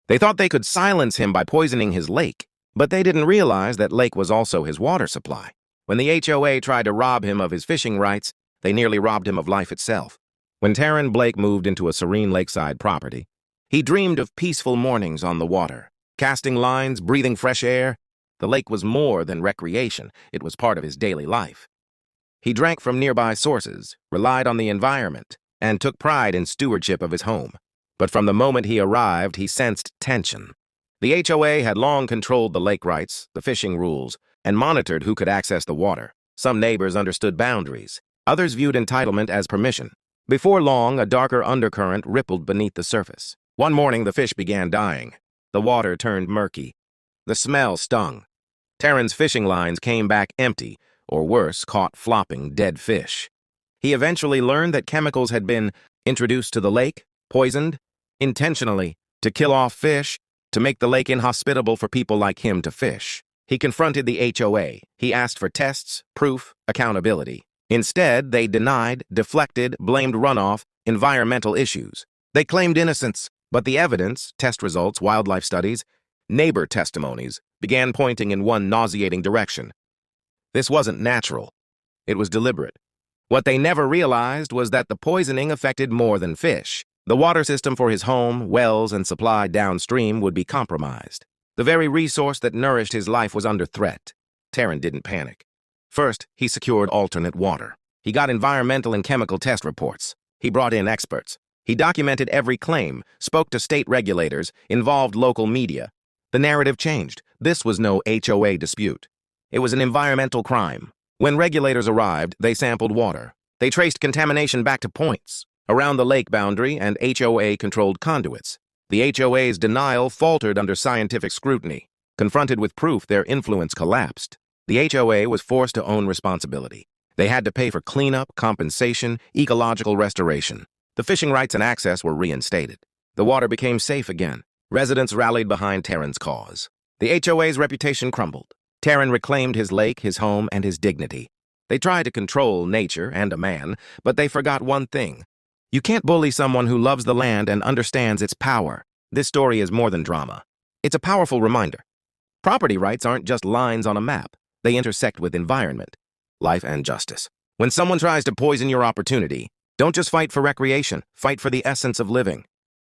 They thought they could silence him by poisoning his lake, but they didn't realize that lake was also his water supply. When the HOA tried to rob him of his fishing rights, they nearly robbed him of life itself. When Taryn Blake moved into a serene lakeside property, he dreamed of peaceful mornings on the water, casting lines, breathing fresh air. The lake was more than recreation. It was part of his daily life. He drank from nearby sources, relied on the environment, and took pride in stewardship of his home. But from the moment he arrived, he sensed tension. The HOA had long controlled the lake rights, the fishing rules, and monitored who could access the water. Some neighbors understood boundaries. Others viewed entitlement as permission. Before long, a darker undercurrent rippled beneath the surface. One morning, the fish began dying. The water turned murky. The smell stung. Taryn's fishing lines came back empty, or worse, caught flopping dead fish. He eventually learned that chemicals had been introduced to the lake, poisoned, intentionally, to kill off fish, to make the lake inhospitable for people like him to fish. He confronted the HOA. He asked for tests, proof, accountability. Instead, they denied, deflected, blamed runoff, environmental issues. They claimed innocence, but the evidence, test results, wildlife studies, neighbor testimonies, began pointing in one nauseating direction. This wasn't natural. It was deliberate. What they never realized was that the poisoning affected more than fish. The water system for his home, wells, and supply downstream would be compromised. The very resource that nourished his life was under threat. Taryn didn't panic. First, he secured alternate water. He got environmental and chemical test reports. He brought in experts. He documented every claim, spoke to state regulators, involved local media. The narrative changed. This was no HOA dispute. It was an environmental crime. When regulators arrived, they sampled water. They traced contamination back to points around the lake boundary and HOA-controlled conduits. The HOA's denial faltered under scientific scrutiny. Confronted with proof, their influence collapsed. The HOA was forced to own responsibility. They had to pay for cleanup, compensation, ecological restoration. The fishing rights and access were reinstated. The water became safe again. Residents rallied behind Taryn's cause. The HOA's reputation crumbled. Taryn reclaimed his lake, his home, and his dignity. They tried to control nature and a man, but they forgot one thing. You can't bully someone who loves the land and understands its power. This story is more than drama. It's a powerful reminder. Property rights aren't just lines on a map. They intersect with environment, life, and justice. When someone tries to poison your opportunity, don't just fight for recreation, fight for the essence of living.